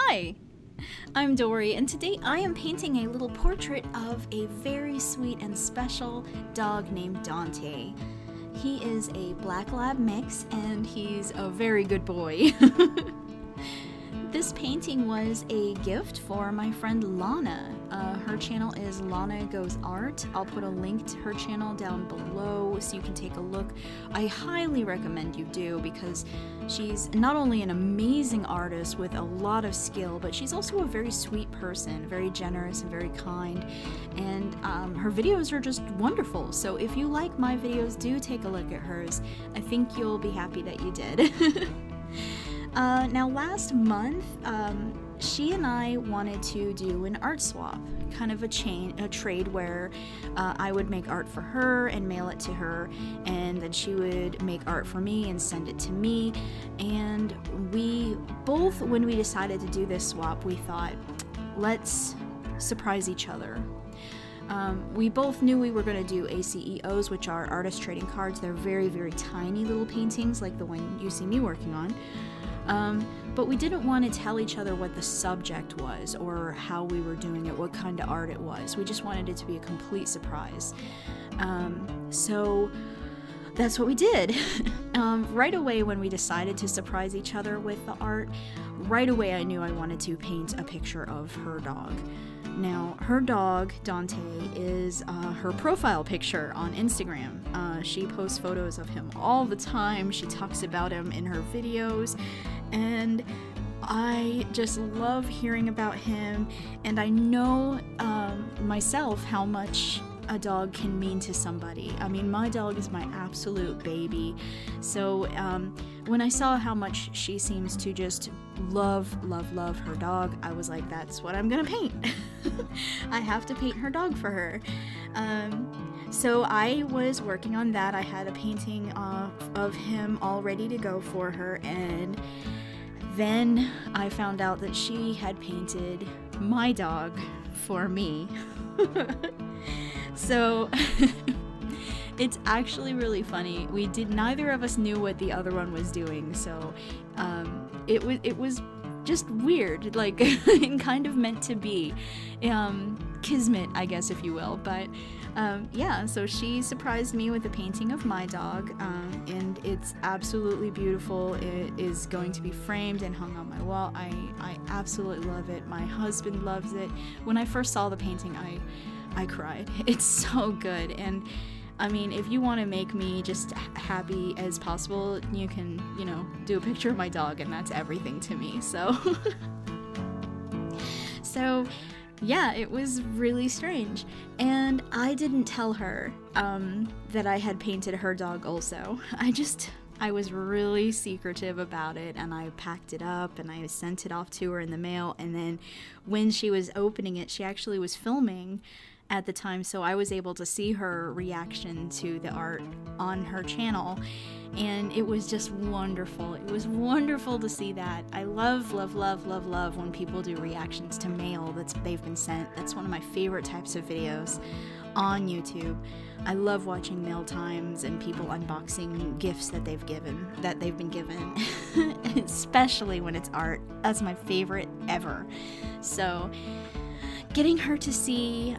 Hi, I'm Dory, and today I am painting a little portrait of a very sweet and special dog named Dante. He is a black lab mix, and he's a very good boy. This painting was a gift for my friend Lana. Her channel is Lana Goes Art. I'll put a link to her channel down below so you can take a look. I highly recommend you do, because she's not only an amazing artist with a lot of skill, but she's also a very sweet person, very generous and very kind, and her videos are just wonderful. So if you like my videos, do take a look at hers. I think you'll be happy that you did. Now last month, she and I wanted to do an art swap, kind of a trade where I would make art for her and mail it to her, and then she would make art for me and send it to me. And we both, when we decided to do this swap, we thought, let's surprise each other. We both knew we were going to do aceos, which are artist trading cards. They're very, very tiny little paintings like the one you see me working on. But we didn't want to tell each other what the subject was or how we were doing it, what kind of art it was. We just wanted it to be a complete surprise. So that's what we did. Right away when we decided to surprise each other with the art, right away I knew I wanted to paint a picture of her dog. Now, her dog, Dante, is her profile picture on Instagram. She posts photos of him all the time. She talks about him in her videos, and I just love hearing about him, and I know myself how much a dog can mean to somebody. I mean, my dog is my absolute baby. So when I saw how much she seems to just love her dog, I was like, that's what I'm gonna paint. I have to paint her dog for her. So I was working on that. I had a painting of him all ready to go for her, and then I found out that she had painted my dog for me. So it's actually really funny. Neither of us knew what the other one was doing, so it was just weird, like and kind of meant to be, kismet, I guess, if you will. But yeah, so she surprised me with a painting of my dog, and it's absolutely beautiful. It is going to be framed and hung on my wall. I absolutely love it. My husband loves it. When I first saw the painting, I cried. It's so good. And I mean, if you want to make me just happy as possible, you can, do a picture of my dog, and that's everything to me. So yeah, it was really strange. And I didn't tell her that I had painted her dog also. I was really secretive about it, and I packed it up and I sent it off to her in the mail. And then when she was opening it, she actually was filming at the time, so I was able to see her reaction to the art on her channel, and it was just wonderful. It was wonderful to see that. I love when people do reactions to mail they've been sent. That's one of my favorite types of videos on YouTube. I love watching mail times and people unboxing gifts that they've been given, especially when it's art. That's my favorite ever. So getting to see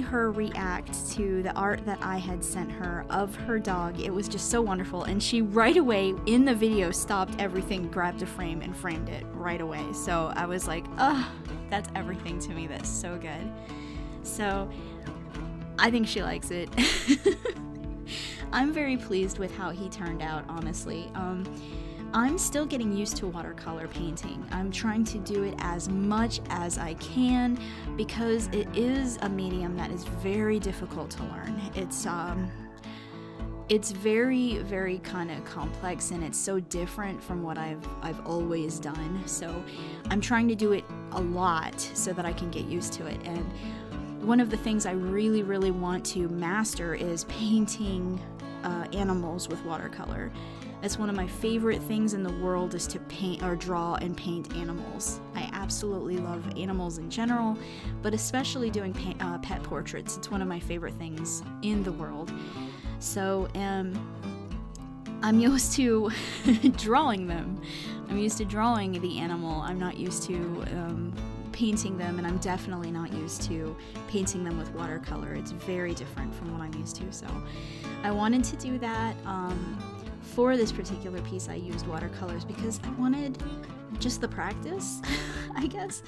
her react to the art that I had sent her of her dog, it was just so wonderful. And she right away in the video stopped everything, grabbed a frame, and framed it right away. So I was like, that's everything to me. That's so good. So I think she likes it. I'm very pleased with how he turned out, honestly. I'm still getting used to watercolor painting. I'm trying to do it as much as I can, because it is a medium that is very difficult to learn. It's very, very kind of complex, and it's so different from what I've always done. So I'm trying to do it a lot so that I can get used to it. And one of the things I really, really want to master is painting animals with watercolor. That's one of my favorite things in the world, is to paint or draw and paint animals. I absolutely love animals in general, but especially doing pet portraits. It's one of my favorite things in the world. So I'm used to drawing them. I'm used to drawing the animal. I'm not used to painting them, and I'm definitely not used to painting them with watercolor. It's very different from what I'm used to. So I wanted to do that. For this particular piece, I used watercolors because I wanted just the practice, I guess.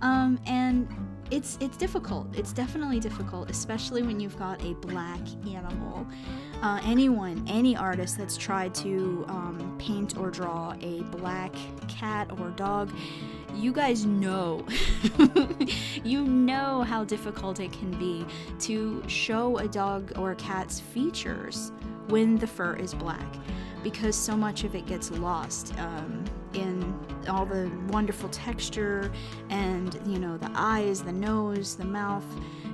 And it's difficult. It's definitely difficult, especially when you've got a black animal. Any artist that's tried to paint or draw a black cat or dog, you guys know, you know how difficult it can be to show a dog or a cat's features when the fur is black, because so much of it gets lost in all the wonderful texture and, you know, the eyes, the nose, the mouth,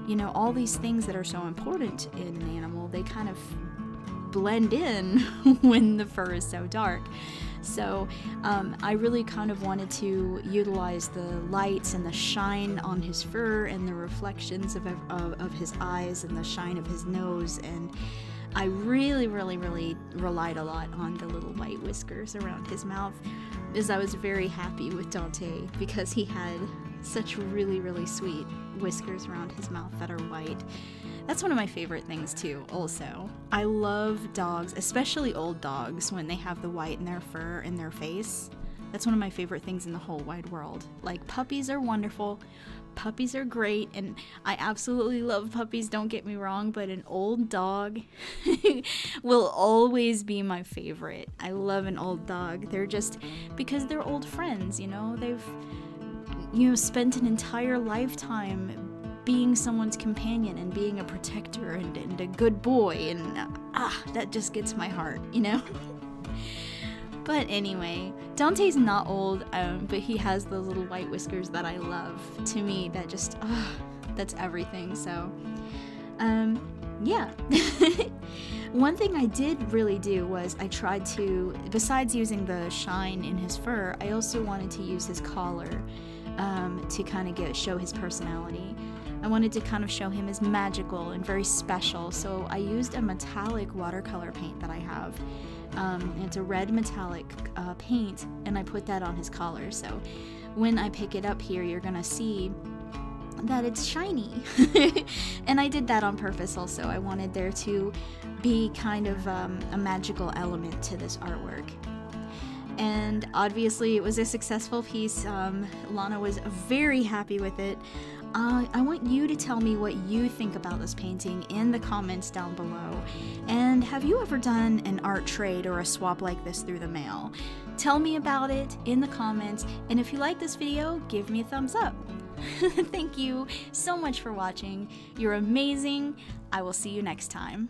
you know, all these things that are so important in an animal, they kind of blend in when the fur is so dark. So I really kind of wanted to utilize the lights and the shine on his fur and the reflections of his eyes and the shine of his nose, and I really relied a lot on the little white whiskers around his mouth, because I was very happy with Dante because he had such really sweet whiskers around his mouth that are white. That's one of my favorite things too, also. I love dogs, especially old dogs, when they have the white in their fur and their face. That's one of my favorite things in the whole wide world. Like, puppies are wonderful. Puppies are great, and I absolutely love puppies, don't get me wrong, but an old dog will always be my favorite. I love an old dog. They're just, because they're old friends, you know? They've, you know, spent an entire lifetime being someone's companion and being a protector and a good boy, and that just gets my heart, you know? But anyway, Dante's not old, but he has those little white whiskers that I love. To me, that just, that's everything. So, yeah. One thing I did really do was I tried to, besides using the shine in his fur, I also wanted to use his collar to kind of show his personality. I wanted to kind of show him as magical and very special, so I used a metallic watercolor paint that I have. It's a red metallic paint, and I put that on his collar, so when I pick it up here, you're gonna see that it's shiny. And I did that on purpose also. I wanted there to be kind of a magical element to this artwork. And obviously it was a successful piece. Lana was very happy with it. I want you to tell me what you think about this painting in the comments down below. And have you ever done an art trade or a swap like this through the mail? Tell me about it in the comments, and if you like this video, give me a thumbs up. Thank you so much for watching. You're amazing. I will see you next time.